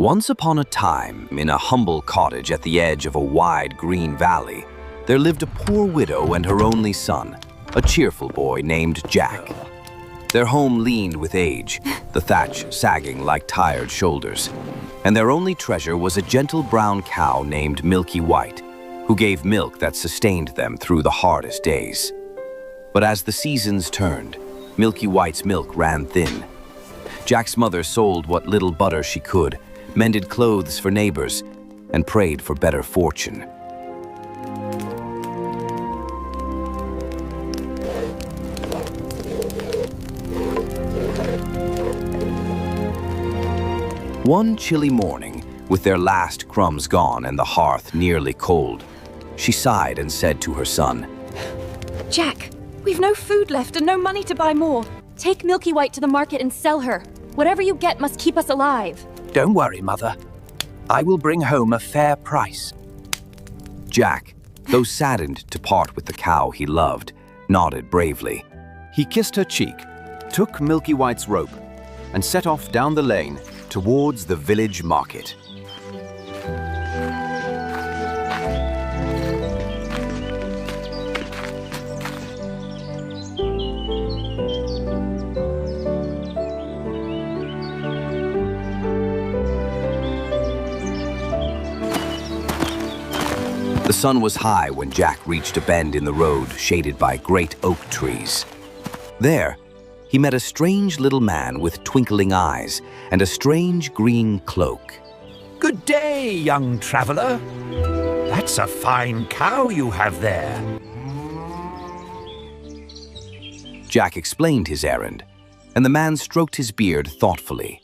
Once upon a time, in a humble cottage at the edge of a wide green valley, there lived a poor widow and her only son, a cheerful boy named Jack. Their home leaned with age, the thatch sagging like tired shoulders, and their only treasure was a gentle brown cow named Milky White, who gave milk that sustained them through the hardest days. But as the seasons turned, Milky White's milk ran thin. Jack's mother sold what little butter she could, mended clothes for neighbors, and prayed for better fortune. One chilly morning, with their last crumbs gone and the hearth nearly cold, she sighed and said to her son, "Jack, we've no food left and no money to buy more. Take Milky White to the market and sell her. Whatever you get must keep us alive." "Don't worry, Mother. I will bring home a fair price." Jack, though saddened to part with the cow he loved, nodded bravely. He kissed her cheek, took Milky White's rope, and set off down the lane towards the village market. The sun was high when Jack reached a bend in the road shaded by great oak trees. There, he met a strange little man with twinkling eyes and a strange green cloak. "Good day, young traveler. That's a fine cow you have there." Jack explained his errand, and the man stroked his beard thoughtfully.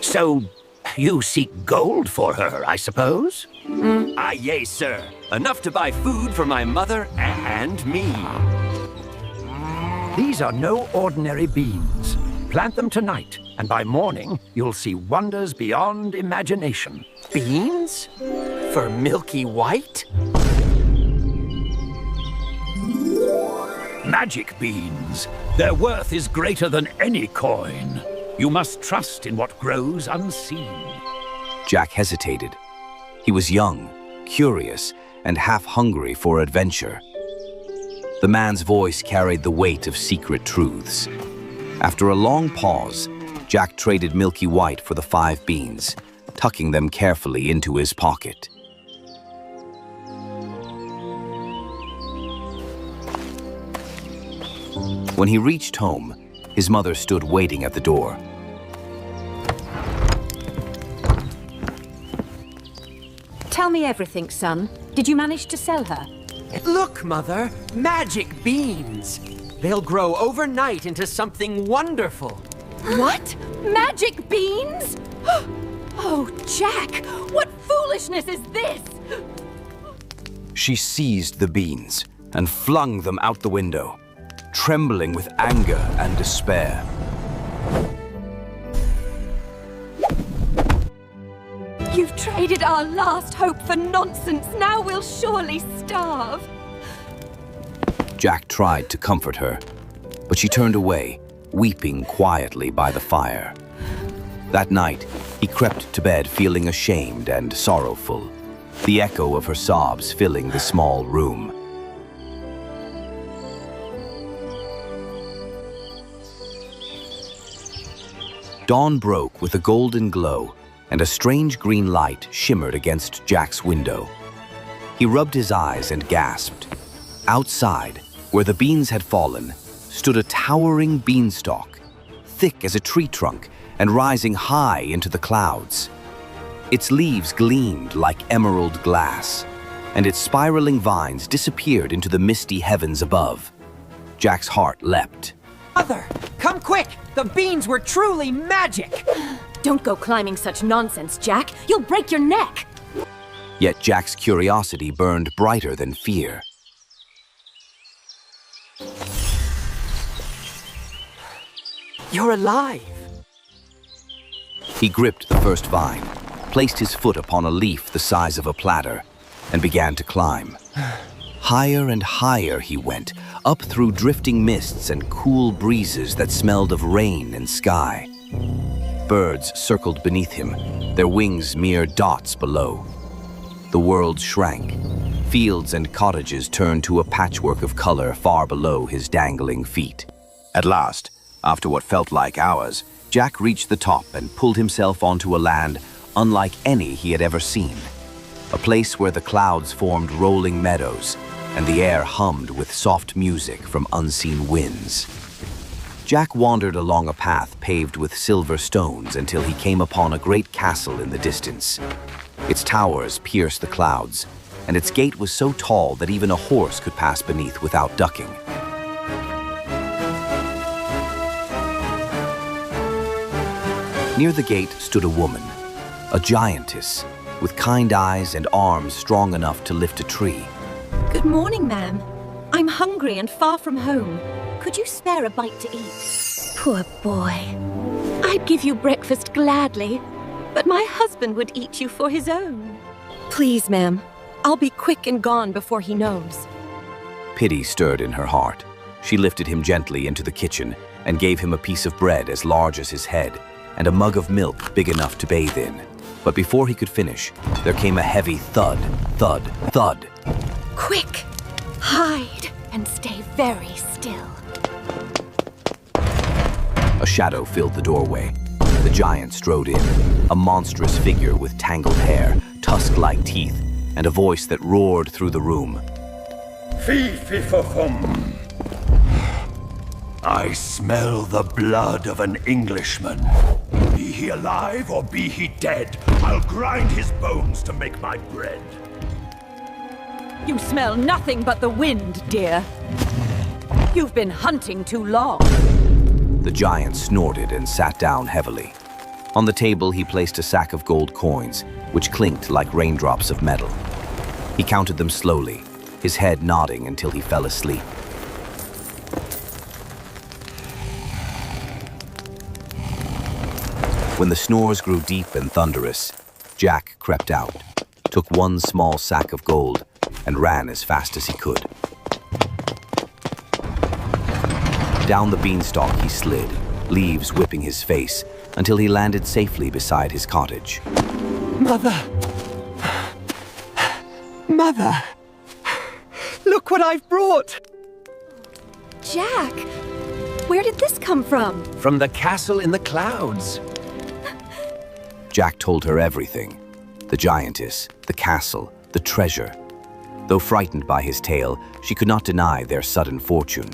So, you seek gold for her, I suppose? Yea, sir. Enough to buy food for my mother and me. These are no ordinary beans. Plant them tonight, and by morning, you'll see wonders beyond imagination. Beans? For Milky White? Magic beans. Their worth is greater than any coin. You must trust in what grows unseen. Jack hesitated. He was young, curious, and half hungry for adventure. The man's voice carried the weight of secret truths. After a long pause, Jack traded Milky White for the 5 beans, tucking them carefully into his pocket. When he reached home, his mother stood waiting at the door. Tell me everything, son. Did you manage to sell her? Look, Mother, magic beans. They'll grow overnight into something wonderful. What? Magic beans? Oh, Jack, what foolishness is this? She seized the beans and flung them out the window, trembling with anger and despair. You've traded our last hope for nonsense. Now we'll surely starve. Jack tried to comfort her, but she turned away, weeping quietly by the fire. That night, he crept to bed feeling ashamed and sorrowful, the echo of her sobs filling the small room. Dawn broke with a golden glow, and a strange green light shimmered against Jack's window. He rubbed his eyes and gasped. Outside, where the beans had fallen, stood a towering beanstalk, thick as a tree trunk and rising high into the clouds. Its leaves gleamed like emerald glass, and its spiraling vines disappeared into the misty heavens above. Jack's heart leapt. Mother, come quick! The beans were truly magic! Don't go climbing such nonsense, Jack. You'll break your neck. Yet Jack's curiosity burned brighter than fear. You're alive! He gripped the first vine, placed his foot upon a leaf the size of a platter, and began to climb. Higher and higher he went, up through drifting mists and cool breezes that smelled of rain and sky. Birds circled beneath him, their wings mere dots below. The world shrank. Fields and cottages turned to a patchwork of color far below his dangling feet. At last, after what felt like hours, Jack reached the top and pulled himself onto a land unlike any he had ever seen. A place where the clouds formed rolling meadows and the air hummed with soft music from unseen winds. Jack wandered along a path paved with silver stones until he came upon a great castle in the distance. Its towers pierced the clouds, and its gate was so tall that even a horse could pass beneath without ducking. Near the gate stood a woman, a giantess, with kind eyes and arms strong enough to lift a tree. Good morning, ma'am. I'm hungry and far from home. Could you spare a bite to eat? Poor boy. I'd give you breakfast gladly, but my husband would eat you for his own. Please, ma'am. I'll be quick and gone before he knows. Pity stirred in her heart. She lifted him gently into the kitchen and gave him a piece of bread as large as his head and a mug of milk big enough to bathe in. But before he could finish, there came a heavy thud, thud, thud. Quick! Hide and stay very still. A shadow filled the doorway. The giant strode in, a monstrous figure with tangled hair, tusk-like teeth, and a voice that roared through the room. Fee-fee-fo-fum. I smell the blood of an Englishman. Be he alive or be he dead, I'll grind his bones to make my bread. You smell nothing but the wind, dear. You've been hunting too long. The giant snorted and sat down heavily. On the table, he placed a sack of gold coins, which clinked like raindrops of metal. He counted them slowly, his head nodding until he fell asleep. When the snores grew deep and thunderous, Jack crept out, took one small sack of gold, and ran as fast as he could. Down the beanstalk he slid, leaves whipping his face, until he landed safely beside his cottage. Mother! Mother! Look what I've brought! Jack! Where did this come from? From the castle in the clouds. Jack told her everything. The giantess, the castle, the treasure. Though frightened by his tale, she could not deny their sudden fortune.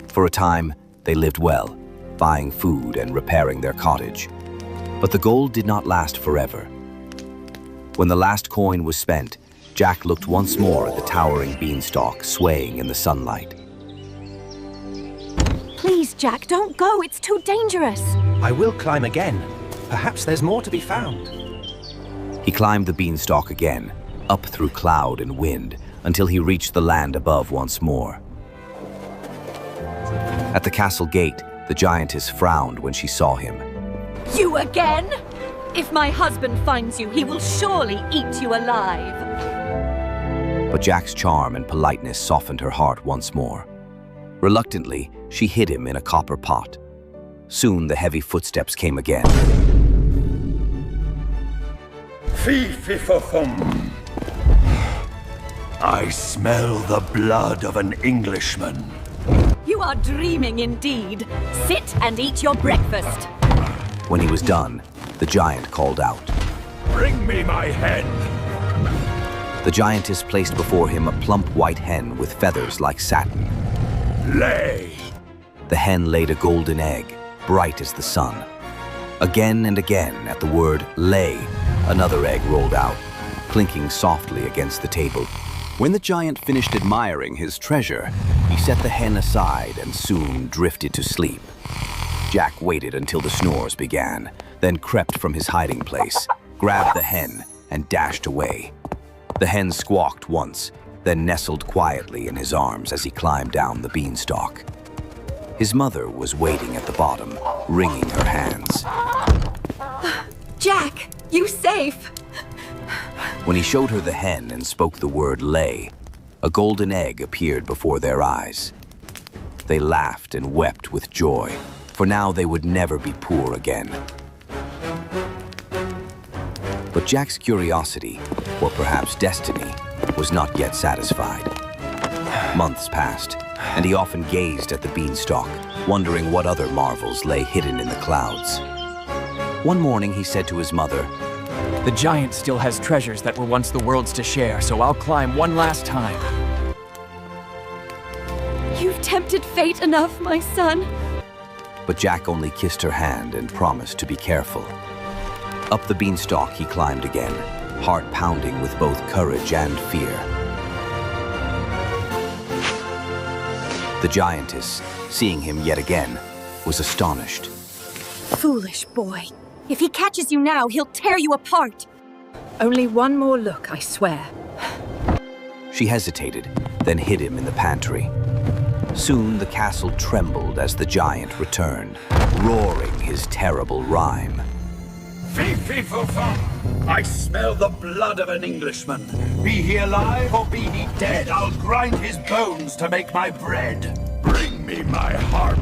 For a time, they lived well, buying food and repairing their cottage. But the gold did not last forever. When the last coin was spent, Jack looked once more at the towering beanstalk swaying in the sunlight. Please, Jack, don't go. It's too dangerous. I will climb again. Perhaps there's more to be found. He climbed the beanstalk again, up through cloud and wind, until he reached the land above once more. At the castle gate, the giantess frowned when she saw him. You again? If my husband finds you, he will surely eat you alive. But Jack's charm and politeness softened her heart once more. Reluctantly, she hid him in a copper pot. Soon the heavy footsteps came again. Fee-fee-fo-fum. I smell the blood of an Englishman. You are dreaming indeed. Sit and eat your breakfast. When he was done, the giant called out. Bring me my hen. The giantess placed before him a plump white hen with feathers like satin. Lay. The hen laid a golden egg, bright as the sun. Again and again, at the word lay, another egg rolled out, clinking softly against the table. When the giant finished admiring his treasure, he set the hen aside and soon drifted to sleep. Jack waited until the snores began, then crept from his hiding place, grabbed the hen, and dashed away. The hen squawked once, then nestled quietly in his arms as he climbed down the beanstalk. His mother was waiting at the bottom, wringing her hands. Jack, you safe? When he showed her the hen and spoke the word lay, a golden egg appeared before their eyes. They laughed and wept with joy, for now they would never be poor again. But Jack's curiosity, or perhaps destiny, was not yet satisfied. Months passed, and he often gazed at the beanstalk, wondering what other marvels lay hidden in the clouds. One morning he said to his mother, "The giant still has treasures that were once the world's to share, so I'll climb one last time." You've tempted fate enough, my son. but Jack only kissed her hand and promised to be careful. Up the beanstalk he climbed again, heart pounding with both courage and fear. The giantess, seeing him yet again, was astonished. Foolish boy. If he catches you now, he'll tear you apart. Only one more look, I swear. She hesitated, then hid him in the pantry. Soon the castle trembled as the giant returned, roaring his terrible rhyme. Fee-fee-fo-fum! I smell the blood of an Englishman. Be he alive or be he dead, I'll grind his bones to make my bread. Bring me my harp.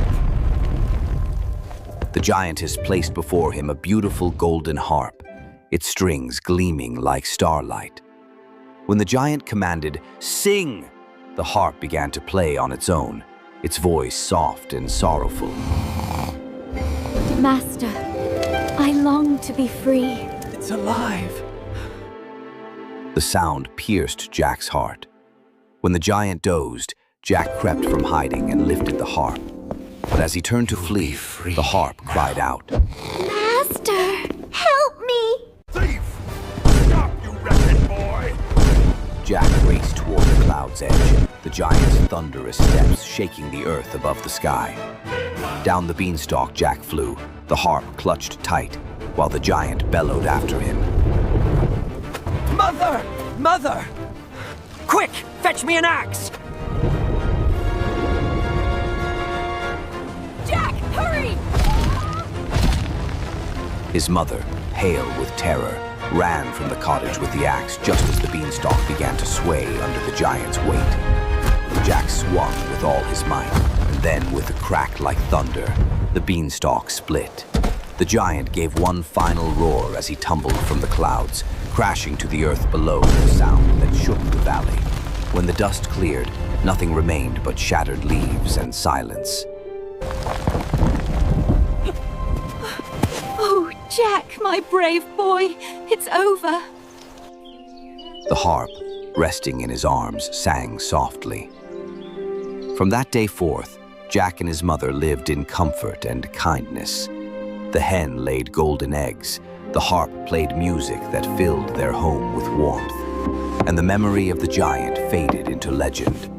The giantess placed before him a beautiful golden harp, its strings gleaming like starlight. When the giant commanded, "Sing!" the harp began to play on its own, its voice soft and sorrowful. Master, I long to be free. It's alive. The sound pierced Jack's heart. When the giant dozed, Jack crept from hiding and lifted the harp. But as he turned to flee, the harp cried out. Master, help me! Thief! Stop, you wretched boy! Jack raced toward the cloud's edge, the giant's thunderous steps shaking the earth above the sky. Down the beanstalk Jack flew, the harp clutched tight, while the giant bellowed after him. Mother! Mother! Quick, fetch me an axe! Jack, hurry! His mother, pale with terror, ran from the cottage with the axe just as the beanstalk began to sway under the giant's weight. Jack swung with all his might, and then with a crack like thunder, the beanstalk split. The giant gave one final roar as he tumbled from the clouds, crashing to the earth below with a sound that shook the valley. When the dust cleared, nothing remained but shattered leaves and silence. Oh, Jack, my brave boy, it's over. The harp, resting in his arms, sang softly. From that day forth, Jack and his mother lived in comfort and kindness. The hen laid golden eggs, the harp played music that filled their home with warmth, and the memory of the giant faded into legend.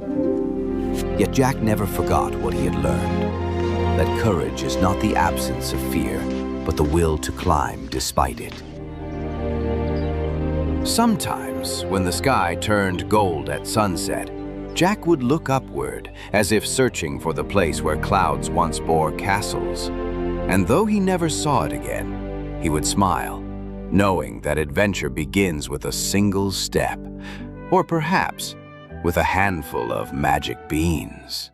Yet Jack never forgot what he had learned, that courage is not the absence of fear, but the will to climb despite it. Sometimes, when the sky turned gold at sunset, Jack would look upward, as if searching for the place where clouds once bore castles. And though he never saw it again, he would smile, knowing that adventure begins with a single step, or perhaps with a handful of magic beans.